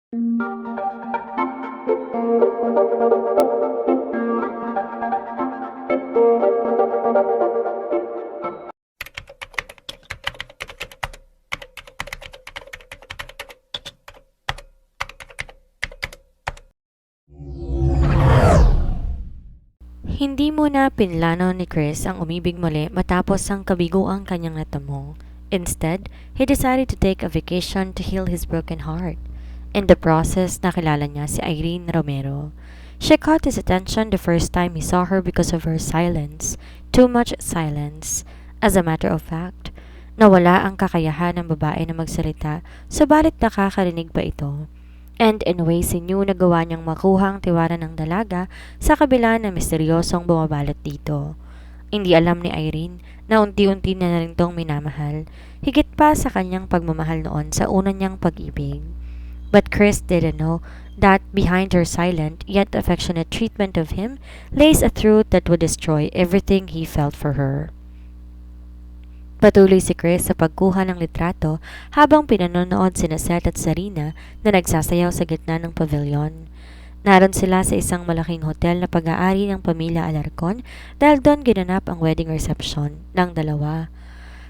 Hindi muna pinlano ni Chris ang umibig muli matapos ang kabiguang kanyang natamo. Instead, he decided to take a vacation to heal his broken heart. In the process, nakilala niya si Irene Romero. She caught his attention the first time he saw her because of her silence. Too much silence. As a matter of fact, nawala ang kakayahan ng babae na magsalita, subalit nakakarinig pa ito. And in ways he knew nagawa niyang makuha ang tiwala ng dalaga sa kabila ng misteryosong bumabalot dito. Hindi alam ni Irene na unti-unti na rin tong minamahal, higit pa sa kanyang pagmamahal noon sa una niyang pag-ibig. But Chris didn't know that behind her silent yet affectionate treatment of him lays a truth that would destroy everything he felt for her. Patuloy si Chris sa pagkuha ng litrato habang pinanonood sina Seth at Sarina na nagsasayaw sa gitna ng pavilion. Naroon sila sa isang malaking hotel na pag-aari ng pamilya Alarcon dahil doon ginanap ang wedding reception ng dalawa.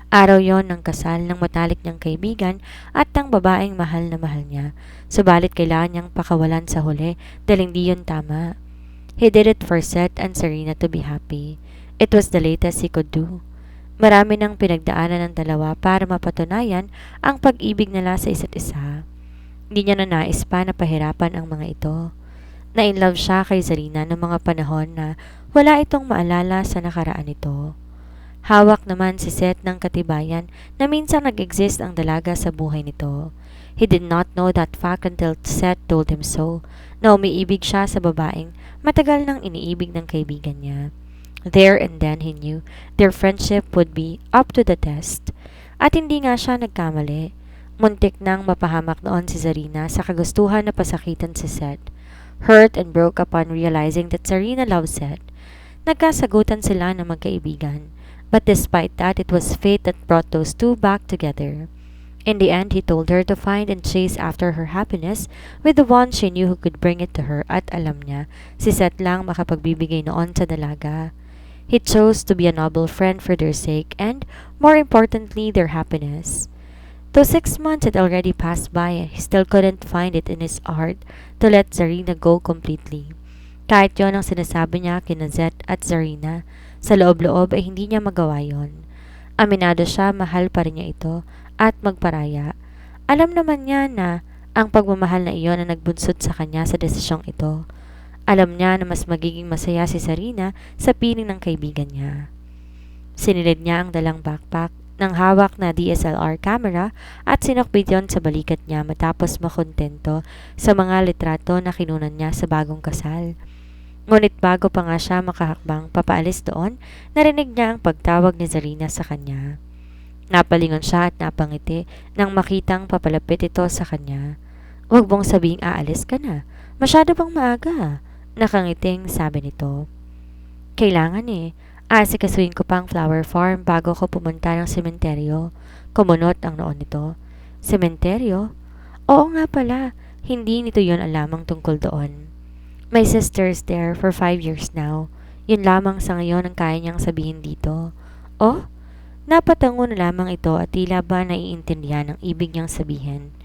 Araw yon ng kasal ng matalik niyang kaibigan at ng babaeng mahal na mahal niya, subalit kailangan niyang pakawalan sa huli dahil hindi yun tama. He did it for Seth and Sarina to be happy. It was the latest he could do. Marami nang pinagdaanan ng dalawa para mapatunayan ang pag-ibig nila sa isa't isa. Hindi niya na nais pa na pahirapan ang mga ito. Na-inlove siya kay Zarina noong mga panahon na wala itong maalala sa nakaraan nito. Hawak naman si Seth ng katibayan na minsan nag-exist ang dalaga sa buhay nito. He did not know that fact until Seth told him so, na umiibig siya sa babaeng matagal nang iniibig ng kaibigan niya. There and then he knew their friendship would be up to the test. At hindi nga siya nagkamali. Muntik nang mapahamak noon si Zarina sa kagustuhan na pasakitan si Seth. Hurt and broke upon realizing that Zarina loves Seth. Nagkasagutan sila na magkaibigan. But despite that, it was fate that brought those two back together. In the end, he told her to find and chase after her happiness with the one she knew who could bring it to her, at alam niya, si Seth lang makapagbibigay noon sa dalaga. He chose to be a noble friend for their sake and, more importantly, their happiness. Though 6 months had already passed by, he still couldn't find it in his heart to let Zarina go completely. Kahit yon ang sinasabi niya kina Zed at Zarina, sa loob-loob ay hindi niya magawa yon. Aminado siya, mahal pa rin niya ito at magparaya. Alam naman niya na ang pagmamahal na iyon ang nagbunsod sa kanya sa desisyong ito. Alam niya na mas magiging masaya si Zarina sa piling ng kaibigan niya. Sinilid niya ang dalang backpack ng hawak na DSLR camera at sinokbit yon sa balikat niya matapos makontento sa mga litrato na kinunan niya sa bagong kasal. Ngunit bago pa nga siya makahakbang papaalis doon, narinig niya ang pagtawag ni Zarina sa kanya. Napalingon siya at napangiti nang makitang papalapit ito sa kanya. "Huwag mong sabihing aalis ka na. Masyado bang maaga?" Nakangiting sabi nito. "Kailangan eh. Aasikasuhin ko pang flower farm bago ko pumunta ng sementeryo." Kumunot ang noon nito. "Sementeryo? Oo nga pala. Hindi nito yon alamang tungkol doon. My sister's there for 5 years now. Yun lamang sa ngayon ang kaya niyang sabihin dito." "Oh?" Napatango na lamang ito at tila ba naiintindihan ang ibig niyang sabihin.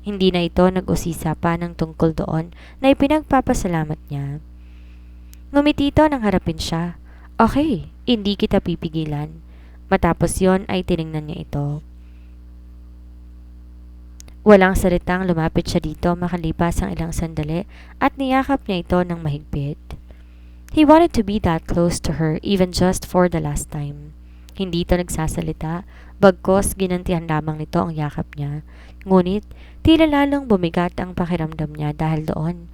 Hindi na ito nag-usisa pa ng tungkol doon na ipinagpapasalamat niya. Ngumiti ito nang harapin siya. "Okay, hindi kita pipigilan." Matapos yon ay tiningnan niya ito. Walang salitang lumapit siya dito makalipas ang ilang sandali at niyakap niya ito ng mahigpit. He wanted to be that close to her even just for the last time. Hindi ito nagsasalita, bagkos ginantihan lamang nito ang yakap niya. Ngunit, tila lalong bumigat ang pakiramdam niya dahil doon.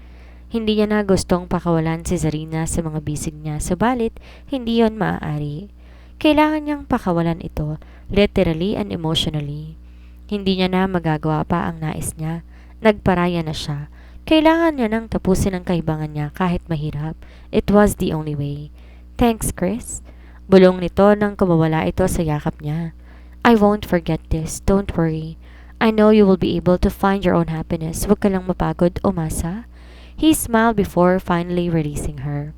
Hindi niya na gustong pakawalan si Zarina sa mga bisig niya, subalit hindi yon maaari. Kailangan niyang pakawalan ito, literally and emotionally. Hindi niya na magagawa pa ang nais niya. Nagparaya na siya. Kailangan niya nang tapusin ang kahibangan niya kahit mahirap. It was the only way. "Thanks, Chris." Bulong nito nang kumawala ito sa yakap niya. "I won't forget this. Don't worry. I know you will be able to find your own happiness. Huwag ka lang mapagod, umasa. He smiled before finally releasing her.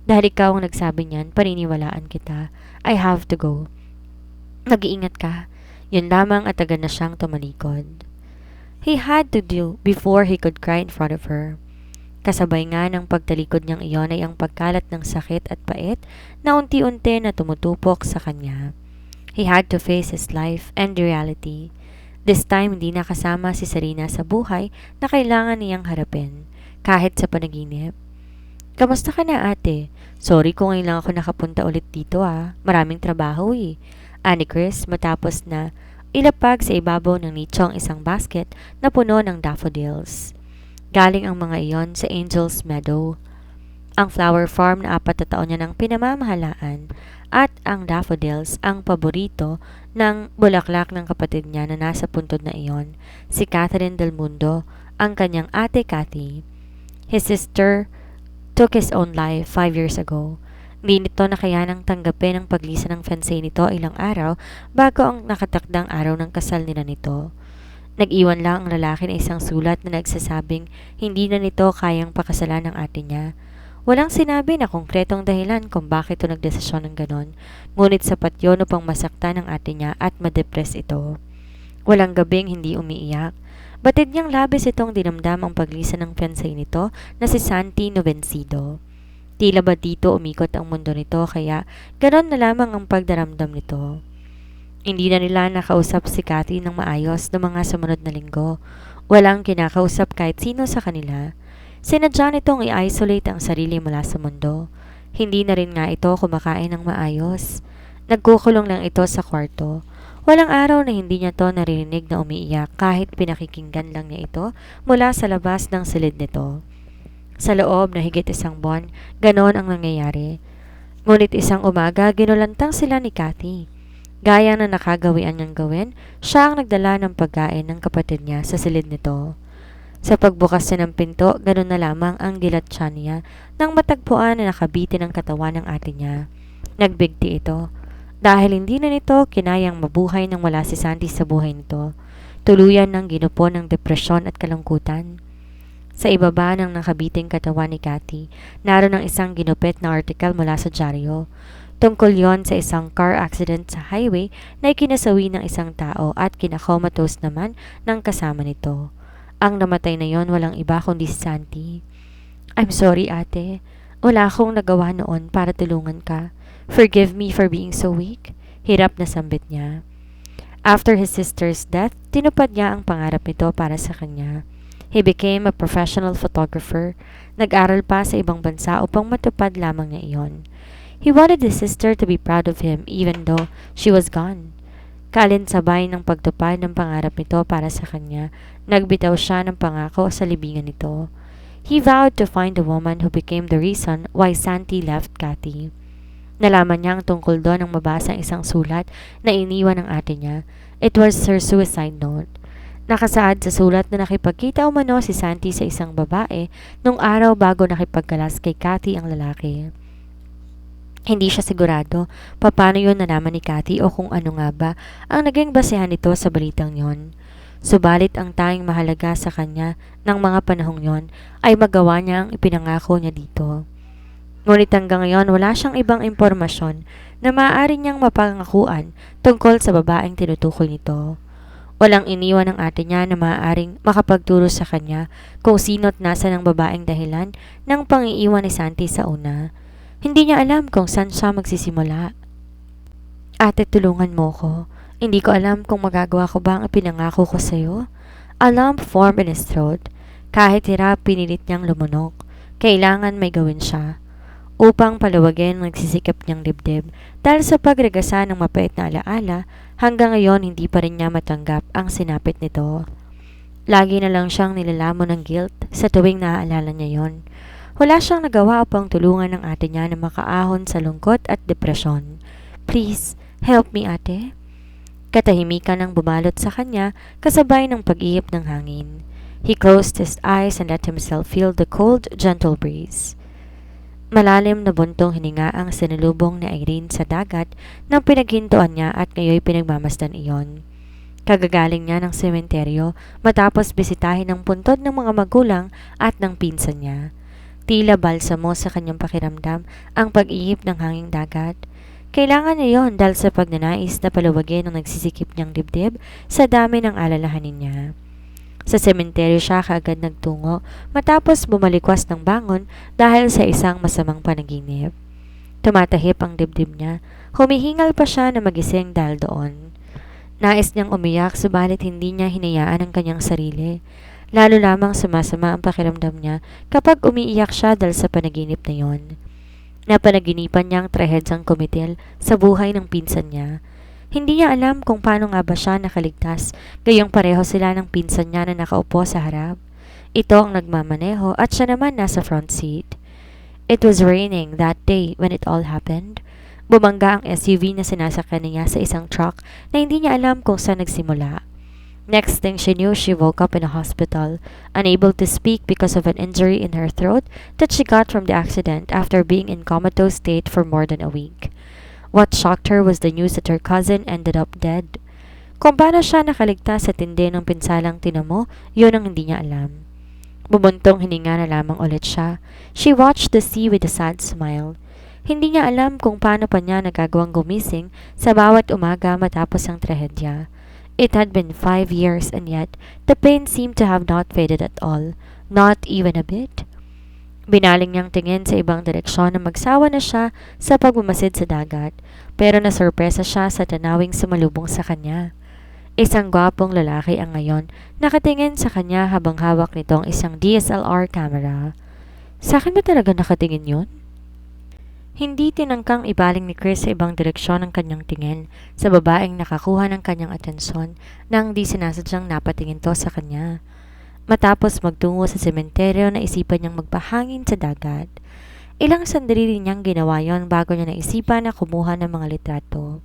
Dahil ikaw ang nagsabi niyan, paniniwalaan kita. I have to go. Mag-iingat ka. Yun lamang at agad na siyang tumalikod. He had to do before he could cry in front of her. Kasabay nga ng pagtalikod niyang iyon ay ang pagkalat ng sakit at pait na unti-unti na tumutupok sa kanya. He had to face his life and the reality. This time hindi nakasama si Sarina sa buhay na kailangan niyang harapin, kahit sa panaginip. Kamusta ka na ate? Sorry kung ngayon lang ako nakapunta ulit dito Maraming trabaho Ani Chris matapos na ilapag sa ibabaw ng nicho ang isang basket na puno ng daffodils. Galing ang mga iyon sa Angel's Meadow, ang flower farm na 4 na taon niya ng pinamamahalaan, at ang daffodils ang paborito ng bulaklak ng kapatid niya na nasa puntod na iyon, si Catherine Del Mundo, ang kanyang ate Cathy. His sister took his own life 5 years ago. Hindi nito nakayanang tanggapin ang paglisan ng fiancé nito ilang araw bago ang nakatakdang araw ng kasal nila nito. Nag-iwan lang ang lalaki na isang sulat na nagsasabing hindi na nito kayang pakasalan ng ate niya. Walang sinabi na konkretong dahilan kung bakit ito nagdesisyon ng ganon, ngunit sapat yun upang masaktan ang ate niya at madepress ito. Walang gabing hindi umiiyak. Batid niyang labis itong dinamdam ang paglisan ng fiancé nito na si Santi Novencido. Tila ba dito umikot ang mundo nito kaya ganon na lamang ang pagdaramdam nito. Hindi na nila nakausap si Cathy ng maayos ng mga sumunod na linggo. Walang kinakausap kahit sino sa kanila. Sinadya nitong i-isolate ang sarili mula sa mundo. Hindi na rin nga ito kumakain ng maayos. Nagkukulong lang ito sa kwarto. Walang araw na hindi niya to naririnig na umiiyak kahit pinakikinggan lang niya ito mula sa labas ng silid nito. Sa loob na higit 1 buwan, ganon ang nangyayari. Ngunit isang umaga, ginulantang sila ni Cathy. Gaya na nakagawian niyang gawin, siya ang nagdala ng pagkain ng kapatid niya sa silid nito. Sa pagbukas niya ng pinto, ganon na lamang ang gilat siya niya nang matagpuan na nakabitin ang katawan ng ate niya. Nagbigti ito. Dahil hindi na nito kinayang mabuhay nang wala si Santi sa buhay nito. Tuluyan ng ginupo ng depresyon at kalungkutan. Sa ibaba ng nakabiting katawan ni Cathy, naroon ang isang ginupit na article mula sa dyaryo. Tungkol yon sa isang car accident sa highway na ikinasawi ng isang tao at kinakomatose naman ng kasama nito. Ang namatay na yon walang iba kundi si Santi. I'm sorry ate. Wala akong nagawa noon para tulungan ka. Forgive me for being so weak. Hirap na sambit niya. After his sister's death, tinupad niya ang pangarap nito para sa kanya. He became a professional photographer. Nag-aral pa sa ibang bansa upang matupad lamang niya iyon. He wanted his sister to be proud of him even though she was gone. Kalinsabay ng pagtupad ng pangarap nito para sa kanya, nagbitaw siya ng pangako sa libingan nito. He vowed to find the woman who became the reason why Santi left Cathy. Nalaman niya ang tungkol doon nang mabasa ang isang sulat na iniwan ng ate niya. It was her suicide note. Nakasaad sa sulat na nakipagkita umano si Santi sa isang babae nung araw bago nakipagkalas kay Cathy ang lalaki. Hindi siya sigurado paano yun nalaman ni Cathy o kung ano nga ba ang naging basehan nito sa balitang yon. Subalit ang tanging mahalaga sa kanya ng mga panahong yon ay magawa niya ang ipinangako niya dito. Ngunit hanggang ngayon wala siyang ibang impormasyon na maaari niyang mapangakuan tungkol sa babaeng tinutukoy nito. Walang iniwan ng ate niya na maaaring makapagturo sa kanya kung sino't nasa ng babaeng dahilan ng pangiiwan ni Santi sa una. Hindi niya alam kung saan siya magsisimula. Ate, tulungan mo ko. Hindi ko alam kung magagawa ko ba ang pinangako ko sa'yo. A lump formed in his throat. Kahit hirap, pinilit niyang lumunok. Kailangan may gawin siya. Upang palawagin ang nagsisikap niyang dibdib dahil sa pagregasa ng mapait na alaala, hanggang ngayon hindi pa rin niya matanggap ang sinapit nito. Lagi na lang siyang nilalamon ng guilt sa tuwing naaalala niya yon. Wala siyang nagawa upang tulungan ng ate niya na makaahon sa lungkot at depresyon. Please, help me ate. Katahimikan ang bumalot sa kanya kasabay ng pag-ihip ng hangin. He closed his eyes and let himself feel the cold, gentle breeze. Malalim na buntong hininga ang sinalubong ni Irene sa dagat nang pinaghintuan niya at ngayoy pinagmamasdan iyon. Kagagaling niya ng sementeryo matapos bisitahin ng puntod ng mga magulang at ng pinsan niya. Tila balsamo sa kanyang pakiramdam ang pag-ihip ng hanging dagat. Kailangan niya yon dahil sa pagnanais na paluwagin ang nagsisikip niyang dibdib sa dami ng alalahanin niya. Sa sementeryo siya kaagad nagtungo matapos bumalikwas ng bangon dahil sa isang masamang panaginip. Tumatahip ang dibdib niya, humihingal pa siya na magising dahil doon. Nais niyang umiyak subalit hindi niya hinayaan ang kanyang sarili. Lalo lamang sumasama ang pakiramdam niya kapag umiiyak siya dahil sa panaginip na yon. Napanaginipan niyang trahedyang kumitil sa buhay ng pinsan niya. Hindi niya alam kung paano nga ba siya nakaligtas, gayong pareho sila ng pinsan niya na nakaupo sa harap. Ito ang nagmamaneho at siya naman nasa front seat. It was raining that day when it all happened. Bumangga ang SUV na sinasakyan niya sa isang truck na hindi niya alam kung saan nagsimula. Next thing she knew, she woke up in a hospital, unable to speak because of an injury in her throat that she got from the accident after being in comatose state for more than a week. What shocked her was the news that her cousin ended up dead. Kung paano siya nakaligtas sa tindi ng pinsalang tinamo, yun ang hindi niya alam. Bubuntong hininga na lamang ulit siya. She watched the sea with a sad smile. Hindi niya alam kung paano pa niya nagagawang gumising sa bawat umaga matapos ang trahedya. It had been 5 years and yet the pain seemed to have not faded at all, not even a bit. Binaling niyang tingin sa ibang direksyon na magsawa na siya sa pagmamasid sa dagat, pero nasorpresa siya sa tanawing sumalubong sa kanya. Isang gwapong lalaki ang ngayon nakatingin sa kanya habang hawak nitong isang DSLR camera. Sa akin ba talaga nakatingin yun? Hindi tinangkang ibaling ni Chris sa ibang direksyon ang kanyang tingin sa babaeng nakakuha ng kanyang atensyon nang di sinasadyang napatingin to sa kanya. Matapos magtungo sa sementeryo, naisipan niyang magpahangin sa dagat. Ilang sandali rin niyang ginawa yon bago niya naisipan na kumuha ng mga litrato.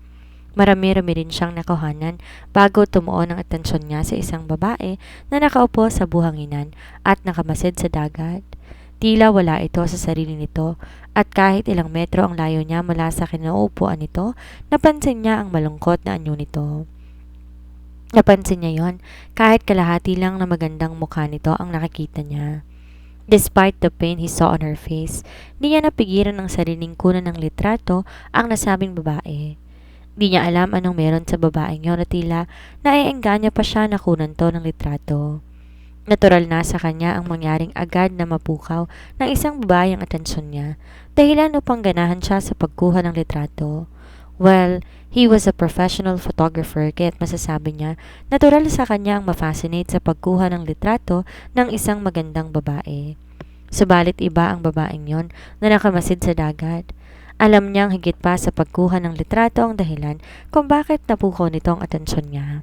Marami-rami rin siyang nakuhanan bago tumuon ang atensyon niya sa isang babae na nakaupo sa buhanginan at nakamasid sa dagat. Tila wala ito sa sarili nito at kahit ilang metro ang layo niya mula sa kinauupuan nito, napansin niya ang malungkot na anyo nito. Napansin niya yon kahit kalahati lang na magandang mukha nito ang nakikita niya. Despite the pain he saw on her face, di niya napigilan ng sariling kunan ng litrato ang nasabing babae. Di niya alam anong meron sa babaeng yon na tila naiengganya pa siya na kunan to ng litrato. Natural na sa kanya ang mangyaring agad na mapukaw ng isang babae ang atensyon niya, dahilan upang ganahan siya sa pagkuha ng litrato. Well, he was a professional photographer kaya't masasabi niya natural sa kanya ang ma-fascinate sa pagkuha ng litrato ng isang magandang babae. Subalit iba ang babaeng yon na nakamasid sa dagat. Alam niyang higit pa sa pagkuha ng litrato ang dahilan kung bakit napukaw nito ang atensyon niya.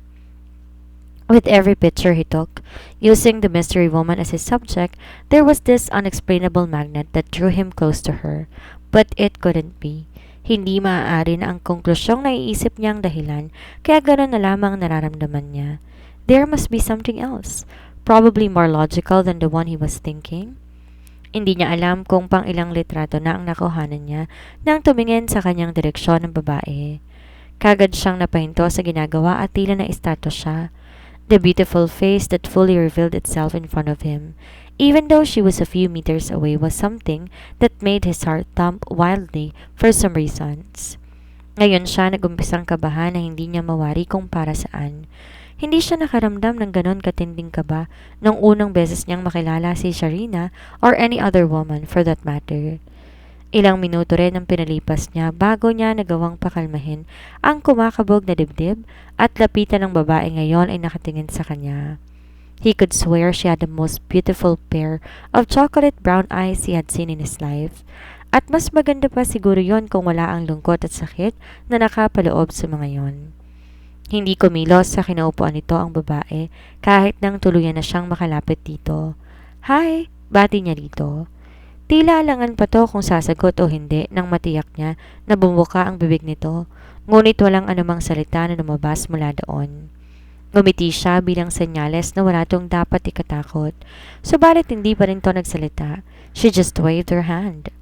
With every picture he took, using the mystery woman as his subject, there was this unexplainable magnet that drew him close to her. But it couldn't be. Hindi maaari na ang konklusyong naiisip niyang dahilan, kaya gano'n na lamang nararamdaman niya. There must be something else, probably more logical than the one he was thinking. Hindi niya alam kung pang ilang litrato na ang nakuhanan niya nang tumingin sa kanyang direksyon ng babae. Kagad siyang napahinto sa ginagawa at tila na estato siya. The beautiful face that fully revealed itself in front of him, even though she was a few meters away, was something that made his heart thump wildly for some reasons. Ngayon siya nagumpisang kabahan na hindi niya mawari kung para saan. Hindi siya nakaramdam ng ganon katinding kaba nung unang beses niyang makilala si Sharina or any other woman for that matter. Ilang minuto rin ang pinalipas niya bago niya nagawang pakalmahin ang kumakabog na dibdib at lapitan ng babae ngayon ay nakatingin sa kanya. He could swear she had the most beautiful pair of chocolate brown eyes he had seen in his life. At mas maganda pa siguro yon kung wala ang lungkot at sakit na nakapaloob sa mga yon. Hindi kumilos sa kinaupuan nito ang babae kahit nang tuluyan na siyang makalapit dito. Hi! Bati niya dito. Tila alangan pa to kung sasagot o hindi nang matiyak niya na bumuka ang bibig nito, ngunit walang anumang salita na lumabas mula doon. Ngumiti siya bilang senyales na wala tong dapat ikatakot, subalit hindi pa rin to nagsalita. She just waved her hand.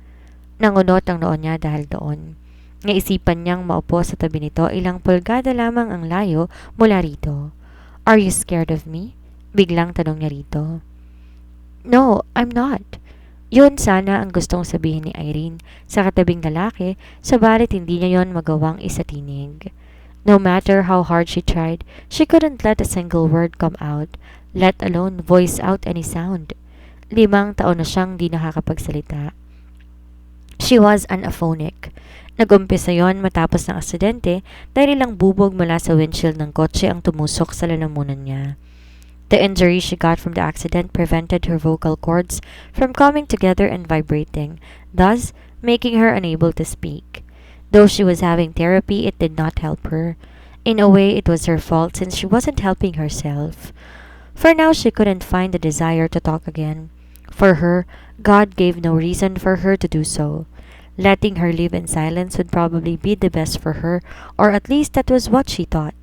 Nangunot ang noon niya dahil doon. Naisipan niyang maupo sa tabi nito, ilang pulgada lamang ang layo mula rito. Are you scared of me? Biglang tanong niya rito. No, I'm not. Yun sana ang gustong sabihin ni Irene sa katabing lalaki, sabalit hindi niya yon magawang isatinig. No matter how hard she tried, she couldn't let a single word come out, let alone voice out any sound. 5 taon na siyang di nakakapagsalita. She was anaphonic. Nag-umpisa yon matapos ng aksidente dahil ilang bubog mula sa windshield ng kotse ang tumusok sa lalamunan niya. The injury she got from the accident prevented her vocal cords from coming together and vibrating, thus making her unable to speak. Though she was having therapy, it did not help her. In a way, it was her fault since she wasn't helping herself. For now, she couldn't find the desire to talk again. For her, God gave no reason for her to do so. Letting her live in silence would probably be the best for her, or at least that was what she thought.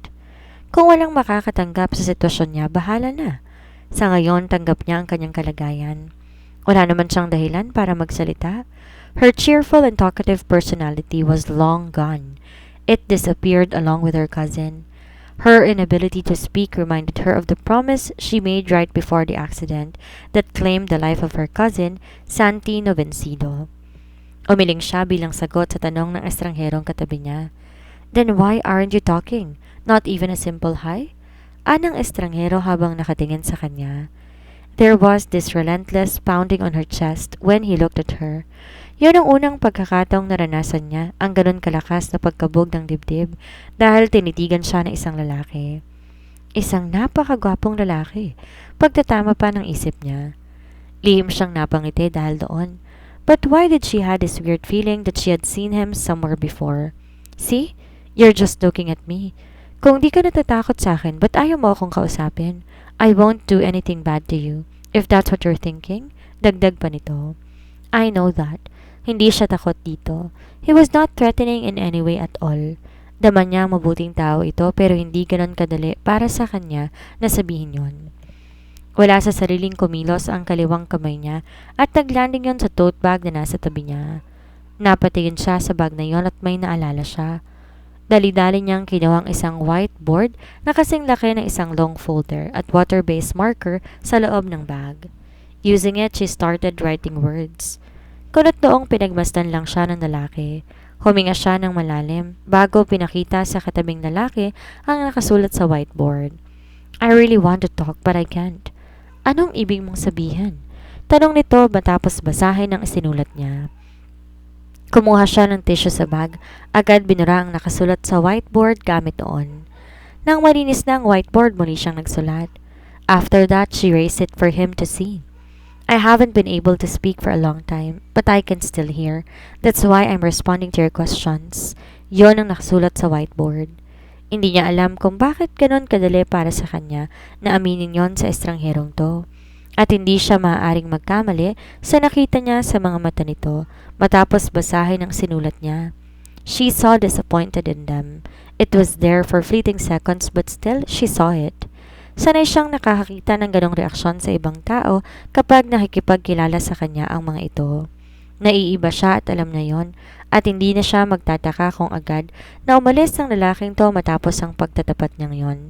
Kung walang makakatanggap sa sitwasyon niya, bahala na. Sa ngayon, tanggap niya ang kanyang kalagayan. Wala naman siyang dahilan para magsalita. Her cheerful and talkative personality was long gone. It disappeared along with her cousin. Her inability to speak reminded her of the promise she made right before the accident that claimed the life of her cousin, Santi Novencido. Umiling siya bilang sagot sa tanong ng estrangherong katabi niya. Then why aren't you talking? Not even a simple hi? Anang estranghero habang nakatingin sa kanya. There was this relentless pounding on her chest when he looked at her. Yun ang unang pagkakataong naranasan niya, ang ganun kalakas na pagkabog ng dibdib dahil tinitigan siya ng isang lalaki. Isang napakagwapong lalaki, pagtatama pa ng isip niya. Lihim siyang napangiti dahil doon. But why did she had this weird feeling that she had seen him somewhere before? See? You're just looking at me. Kung di ka natatakot sa akin, ba't ayaw mo akong kausapin? I won't do anything bad to you. If that's what you're thinking, dagdag pa nito. I know that. Hindi siya takot dito. He was not threatening in any way at all. Daman niya mabuting tao ito pero hindi ganon kadali para sa kanya na sabihin yon. Wala sa sariling kumilos ang kaliwang kamay niya at naglanding yon sa tote bag na nasa tabi niya. Napatingin siya sa bag na yon at may naalala siya. Dali-dali niyang kinuha ang isang whiteboard na kasing laki ng isang long folder at water-based marker sa loob ng bag. Using it, she started writing words. Kunot noong pinagmasdan lang siya ng lalaki. Huminga siya ng malalim bago pinakita sa katabing lalaki ang nakasulat sa whiteboard. I really want to talk but I can't. Anong ibig mong sabihin? Tanong nito matapos basahin ang isinulat niya. Kumuha siya ng tissue sa bag, agad binura ang nakasulat sa whiteboard gamit noon. Nang malinis na ang whiteboard, muli siyang nagsulat. After that, she raised it for him to see. I haven't been able to speak for a long time, but I can still hear. That's why I'm responding to your questions. Yon ang nakasulat sa whiteboard. Hindi niya alam kung bakit ganon kadali para sa kanya na aminin yon sa estrangherong to. At hindi siya maaaring magkamali sa nakita niya sa mga mata nito matapos basahin ang sinulat niya. She saw disappointed in them. It was there for fleeting seconds but still she saw it. Sanay siyang nakakakita ng ganong reaksyon sa ibang tao kapag nakikipagkilala sa kanya ang mga ito. Naiiba siya at alam na yon at hindi na siya magtataka kung agad na umalis ang lalaking to matapos ang pagtatapat niyang yon.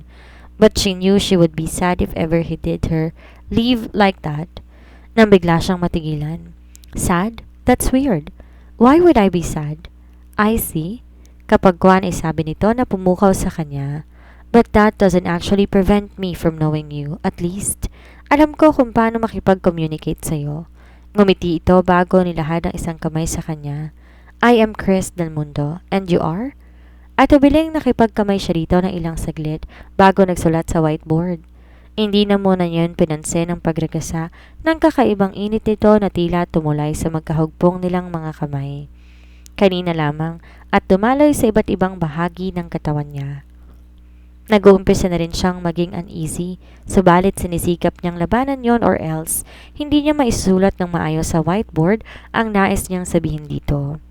But she knew she would be sad if ever he did her leave like that. Nang bigla siyang matigilan. Sad? That's weird. Why would I be sad? I see. Kapag Juan ay sabi nito na pumukaw sa kanya. But that doesn't actually prevent me from knowing you. At least, alam ko kung paano makipag-communicate sa'yo. Ngumiti ito bago nilahad ang isang kamay sa kanya. I am Chris Del Mundo. And you are? At ubiling nakipagkamay siya rito ng ilang saglit bago nagsulat sa whiteboard. Hindi na muna niyon pinansin ang pagragasa ng kakaibang init nito na tila tumulay sa magkahugpong nilang mga kamay. Kanina lamang at dumaloy sa iba't ibang bahagi ng katawan niya. Nag-uumpisa na rin siyang maging uneasy, subalit sinisikap niyang labanan yon or else hindi niya maisulat ng maayos sa whiteboard ang nais niyang sabihin dito.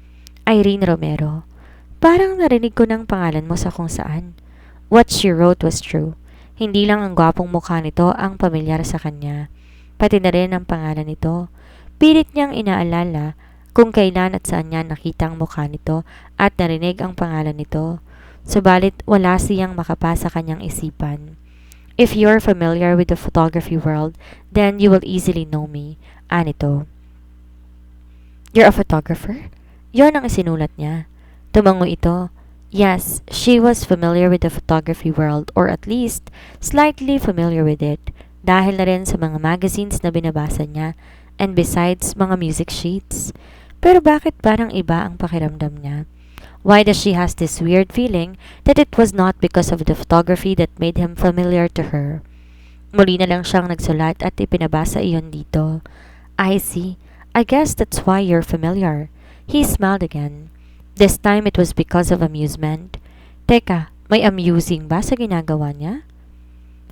Irene Romero. Parang narinig ko ng pangalan mo sa kung saan. What she wrote was true. Hindi lang ang gwapong mukha nito ang pamilyar sa kanya. Pati na rin ang pangalan nito. Pilit niyang inaalala kung kailan at saan niya nakita ang mukha nito at narinig ang pangalan nito. Subalit wala siyang makapasa kanyang isipan. If you're familiar with the photography world, then you will easily know me. Anito. You're a photographer? Yon ang isinulat niya. Tumango ito. Yes, she was familiar with the photography world, or at least slightly familiar with it, dahil na rin sa mga magazines na binabasa niya, and besides mga music sheets. Pero bakit parang iba ang pakiramdam niya? Why does she has this weird feeling that it was not because of the photography that made him familiar to her? Muli na lang siyang nagsulat at ipinabasa iyon dito. I see. I guess that's why you're familiar. He smiled again. This time it was because of amusement. Teka, may amusing ba sa ginagawa niya?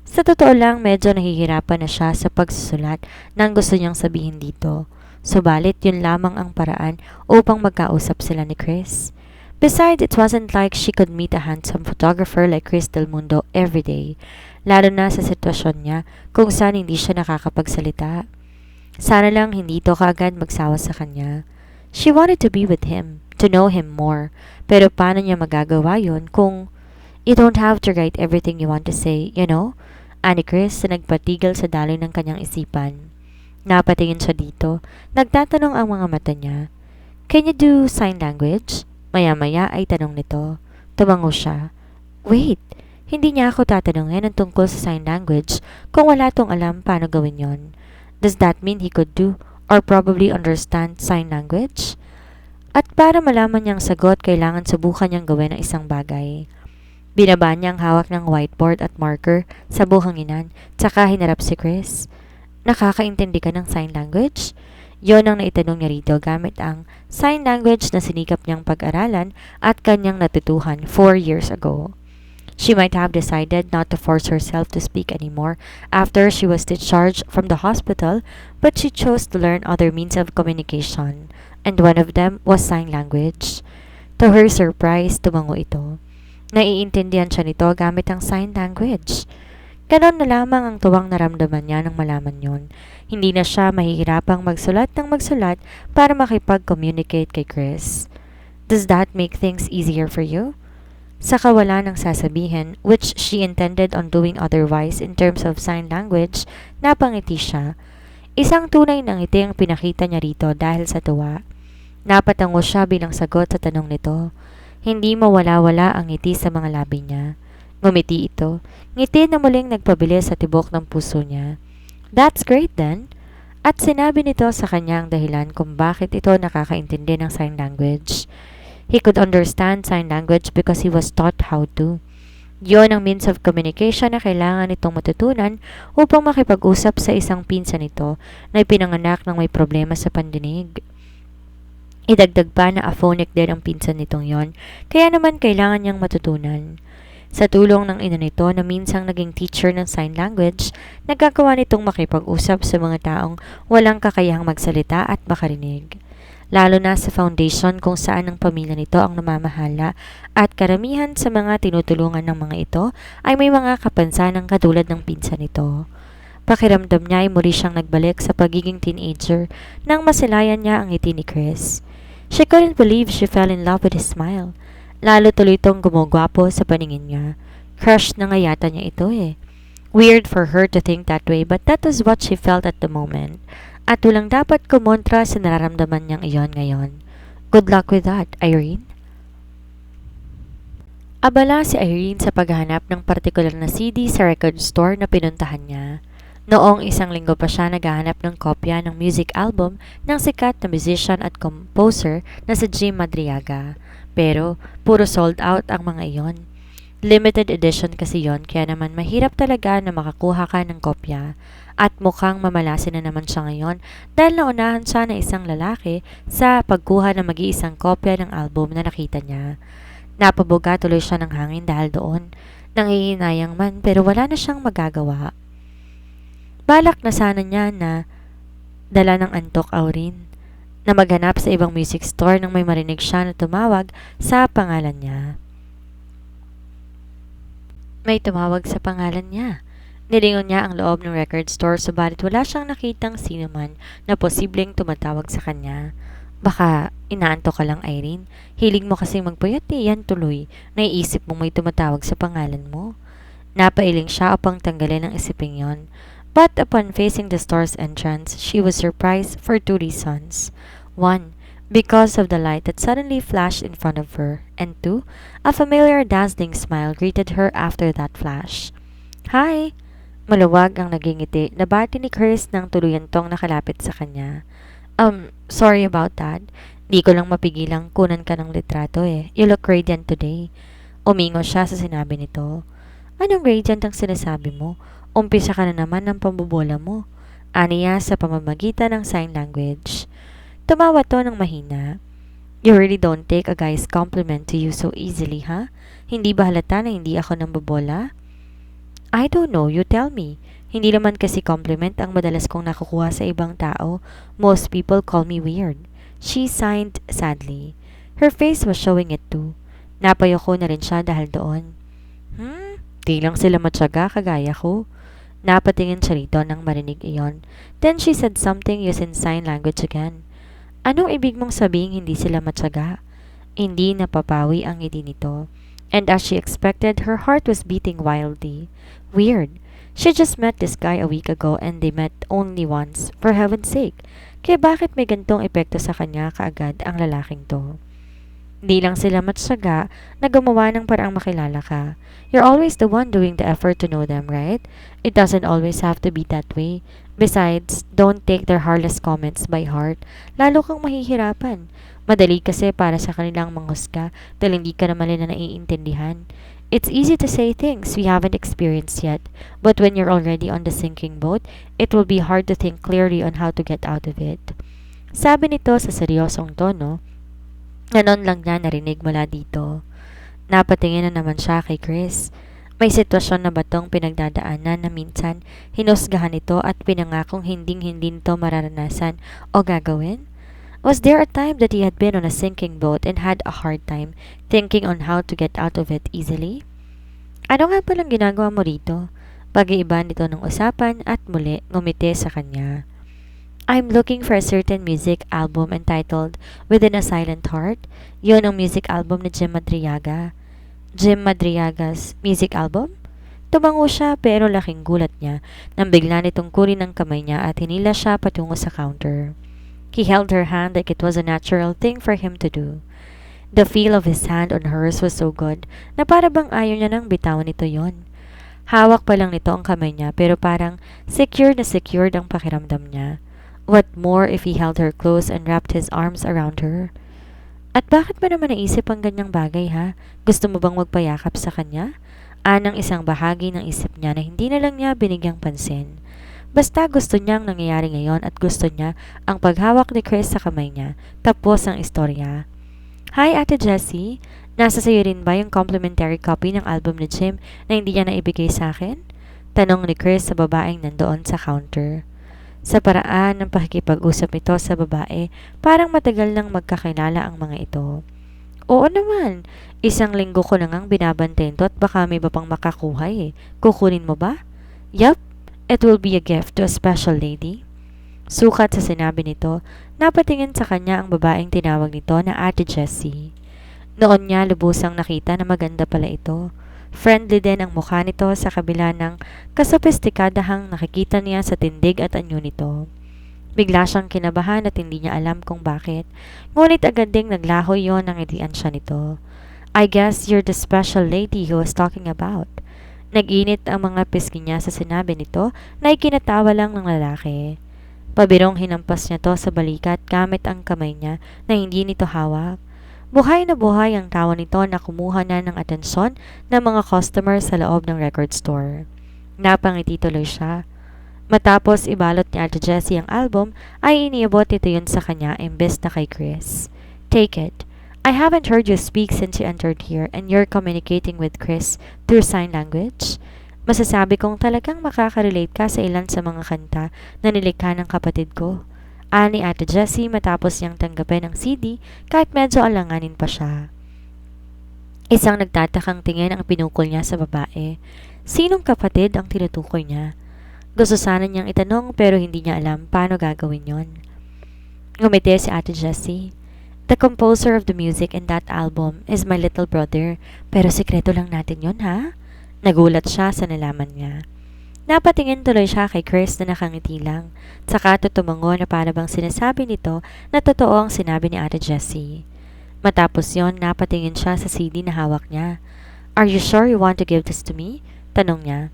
Sa totoo lang, medyo nahihirapan na siya sa pagsusulat ng gusto niyang sabihin dito. Subalit yun lamang ang paraan upang magkausap sila ni Chris. Besides, it wasn't like she could meet a handsome photographer like Chris Del Mundo every day, lalo na sa sitwasyon niya kung saan hindi siya nakakapagsalita. Sana lang hindi ito kaagad magsawa sa kanya. She wanted to be with him, to know him more, pero paano niya magagawa yun kung you don't have to write everything you want to say, you know? Ani Chris na nagpatigil sa daloy ng kanyang isipan. Napatingin siya dito, nagtatanong ang mga mata niya. Can you do sign language? Maya-maya ay tanong nito. Tumango siya. Wait, hindi niya ako tatanungin ang tungkol sa sign language kung wala tong alam paano gawin yon. Does that mean he could do or probably understand sign language? At para malaman niyang sagot, kailangan subukan niyang gawin ang isang bagay. Binaba niya ang hawak ng whiteboard at marker sa buhanginan, tsaka hinarap si Chris. Nakakaintindi ka ng sign language? Yon ang naitanong niya rito gamit ang sign language na sinikap niyang pag-aralan at kanyang natutuhan 4 years ago. She might have decided not to force herself to speak anymore after she was discharged from the hospital, but she chose to learn other means of communication, and one of them was sign language. To her surprise, tumango ito. Naiintindihan siya nito gamit ang sign language. Ganon na lamang ang tuwang naramdaman niya nang malaman yon. Hindi na siya mahihirapang magsulat ng magsulat para makipag-communicate kay Chris. Does that make things easier for you? Sa kawalan ng sasabihin, which she intended on doing otherwise in terms of sign language, napangiti siya. Isang tunay na ngiti ang pinakita niya rito dahil sa tuwa. Napatango siya bilang sagot sa tanong nito. Hindi mawala-wala ang ngiti sa mga labi niya. Ngumiti ito, ngiti na muling nagpabilis sa tibok ng puso niya. That's great then. At sinabi nito sa kanya ang dahilan kung bakit ito nakakaintindi ng sign language. He could understand sign language because he was taught how to. Yon ang means of communication na kailangan nitong matutunan upang makipag-usap sa isang pinsan nito na ipinanganak ng may problema sa pandinig. Idagdag pa na aphonic din ang pinsan nitong yon, kaya naman kailangan niyang matutunan. Sa tulong ng ina nito na minsang naging teacher ng sign language, nagkagawa nitong makipag-usap sa mga taong walang kakayahang magsalita at makarinig. Lalo na sa foundation kung saan ang pamilya nito ang namamahala at karamihan sa mga tinutulungan ng mga ito ay may mga kapansanang katulad ng pinsan nito. Pakiramdam niya ay muli siyang nagbalik sa pagiging teenager nang masilayan niya ang ngiti ni Chris. She couldn't believe she fell in love with his smile. Lalo tuloy itong gumugwapo sa paningin niya. Crush na nga yata niya ito eh. Weird for her to think that way, but that was what she felt at the moment. At walang dapat kumontra sa nararamdaman niyang iyon ngayon. Good luck with that, Irene. Abala si Irene sa paghahanap ng partikular na CD sa record store na pinuntahan niya. Noong 1 linggo pa siya naghahanap ng kopya ng music album ng sikat na musician at composer na si Jim Madriaga. Pero puro sold out ang mga iyon. Limited edition kasi yon, kaya naman mahirap talaga na makakuha ka ng kopya. At mukhang mamalasin na naman siya ngayon dahil naunahan siya ng isang lalaki sa pagkuha ng mag-iisang kopya ng album na nakita niya. Napabuga tuloy siya ng hangin dahil doon. Nangihinayang man pero wala na siyang magagawa. Balak na sana niya na dala ng antok Irene na maghanap sa ibang music store nang may marinig siya na tumawag sa pangalan niya. May tumawag sa pangalan niya. Nilingon niya ang loob ng record store subalit wala siyang nakitang sino man na posibleng tumatawag sa kanya. Baka inaantok ka lang Irene. Hilig mo kasing magpuyat yan tuloy. Naiisip mong may tumatawag sa pangalan mo. Napailing siya upang tanggalin ang isiping yon. But upon facing the store's entrance, she was surprised for two reasons. One, because of the light that suddenly flashed in front of her, and two, a familiar dazzling smile greeted her after that flash. Hi! Maluwag ang naging ngiti na bati ni Chris nang tuluyan tong nakalapit sa kanya. Sorry about that. Di ko lang mapigilang kunan ka ng litrato eh. You look radiant today. Umingo siya sa sinabi nito. Anong radiant ang sinasabi mo? Umpisa ka na naman ng pambobola mo. Aniya sa pamamagitan ng sign language. Tumawa to ng mahina. You really don't take a guy's compliment to you so easily, ha? Hindi ba halata na hindi ako nang bobola? I don't know, you tell me. Hindi naman kasi compliment ang madalas kong nakukuha sa ibang tao. Most people call me weird. She sighed sadly. Her face was showing it too. Napayoko na rin siya dahil doon. Di lang sila matyaga kagaya ko. Napatingin siya rito nang marinig iyon. Then she said something using sign language again. Anong ibig mong sabihin hindi sila matyaga? Hindi napapawi ang ngiti nito. And as she expected, her heart was beating wildly. Weird. She just met this guy a week ago and they met only once, for heaven's sake. Kaya bakit may gantong epekto sa kanya kaagad ang lalaking to? Di lang sila matyaga na gumawa ng paraang makilala ka. You're always the one doing the effort to know them, right? It doesn't always have to be that way. Besides, don't take their heartless comments by heart. Lalo kang mahihirapan. Madali kasi para sa kanilang manghusga dahil hindi ka naman nila naiintindihan. It's easy to say things we haven't experienced yet, but when you're already on the sinking boat, it will be hard to think clearly on how to get out of it. Sabi nito sa seryosong tono, na noon lang niya narinig mula dito. Napatingin na naman siya kay Chris. May sitwasyon na ba tong pinagdadaanan na minsan hinusgahan ito at pinangakong hinding-hindi nito mararanasan o gagawin? Was there a time that he had been on a sinking boat and had a hard time thinking on how to get out of it easily? Ano nga palang ginagawa mo rito? Pag-iiba nito ng usapan at muli ngumiti sa kanya. I'm looking for a certain music album entitled Within a Silent Heart. Yun ang music album ni Jim Madriaga. Jim Madriaga's music album? Tumango siya pero laking gulat niya nang bigla nitong kunin ng kamay niya at hinila siya patungo sa counter. He held her hand like it was a natural thing for him to do. The feel of his hand on hers was so good na para bang ayaw niya nang bitawan nito yon. Hawak pa lang nito ang kamay niya pero parang secure na secured ang pakiramdam niya. What more if he held her close and wrapped his arms around her? At bakit mo naman naisip ang ganyang bagay ha? Gusto mo bang magpayakap sa kanya? Anang isang bahagi ng isip niya na hindi na lang niya binigyang pansin. Basta gusto niyang nangyayari ngayon at gusto niya ang paghawak ni Chris sa kamay niya. Tapos ang istorya. Hi Ate Jessie, nasa sayo rin ba yung complimentary copy ng album ni Jim na hindi niya naibigay sa akin? Tanong ni Chris sa babaeng nandoon sa counter. Sa paraan ng pakikipag-usap nito sa babae, parang matagal nang magkakilala ang mga ito. Oo naman, isang linggo ko na ngang binabantayan to at baka may iba pang makakuha eh. Kukunin mo ba? Yup, it will be a gift to a special lady. Sukat sa sinabi nito, napatingin sa kanya ang babaeng tinawag nito na Ate Jessie. Noon niya lubusang nakita na maganda pala ito. Friendly din ang mukha nito sa kabila ng kasopistikadahang nakikita niya sa tindig at anyo nito. Bigla siyang kinabahan at hindi niya alam kung bakit. Ngunit agad ding naglaho yon nang idian siya nito. I guess you're the special lady he was talking about. Nag-init ang mga pisngi niya sa sinabi nito na ikinatawa lang ng lalaki. Pabirong hinampas niya to sa balikat gamit ang kamay niya na hindi nito hawak. Buhay na buhay ang tawa nito na kumuha na ng atensyon ng mga customer sa loob ng record store. Napangiti tuloy siya. Matapos ibalot ni Ate Jessie ang album, ay iniabot ito yun sa kanya imbes na kay Chris. Take it. I haven't heard you speak since you entered here and you're communicating with Chris through sign language. Masasabi kong talagang makaka-relate ka sa ilan sa mga kanta na nilikha ng kapatid ko. Ani Ate Jessie matapos niyang tanggapin ang CD kahit medyo alanganin pa siya. Isang nagtatakang tingin ang pinukol niya sa babae. Sinong kapatid ang tinutukoy niya? Gusto sana niyang itanong pero hindi niya alam paano gagawin yon. Ngumiti si Ate Jessie. The composer of the music in that album is my little brother pero sikreto lang natin yon ha? Nagulat siya sa nalaman niya. Napatingin tuloy siya kay Chris na nakangiti lang. Saka tutumango na para bang sinasabi nito na totoo ang sinabi ni Ate Jessie. Matapos yon, napatingin siya sa CD na hawak niya. Are you sure you want to give this to me? Tanong niya.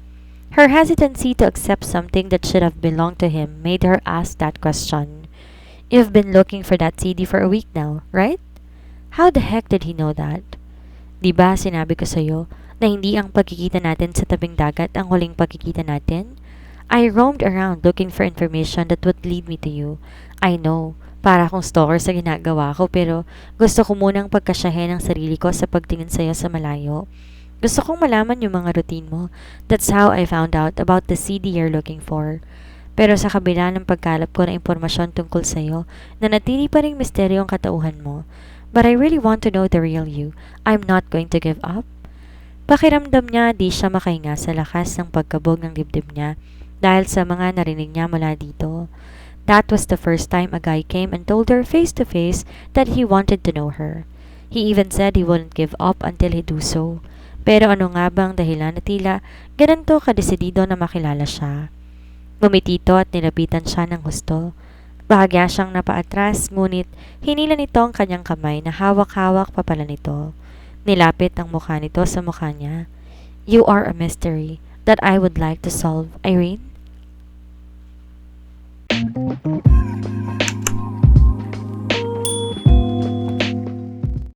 Her hesitancy to accept something that should have belonged to him made her ask that question. You've been looking for that CD for a week now, right? How the heck did he know that? Di ba sinabi ko sa'yo na hindi ang pagkikita natin sa tabing dagat ang huling pagkikita natin? I roamed around looking for information that would lead me to you. I know, para akong stalker sa ginagawa ko pero gusto ko munang pagkasyahin ang sarili ko sa pagtingin sa'yo sa malayo. Gusto kong malaman yung mga routine mo. That's how I found out about the CD you're looking for. Pero sa kabila ng pagkalap ko ng impormasyon tungkol sa'yo, nanatili pa ring misteryo ang katauhan mo. But I really want to know the real you. I'm not going to give up. Pakiramdam niya di siya makahinga sa lakas ng pagkabog ng dibdib niya dahil sa mga narinig niya mula dito. That was the first time a guy came and told her face to face that he wanted to know her. He even said he wouldn't give up until he do so. Pero ano nga bang dahilan na tila ganito kadesidido na makilala siya? Ngumiti ito at nilapitan siya ng husto. Bahagya siyang napaatras, ngunit hinila nito ang kanyang kamay na hawak-hawak pa pala nito. Nilapit ang mukha nito sa mukha niya. You are a mystery that I would like to solve, Irene.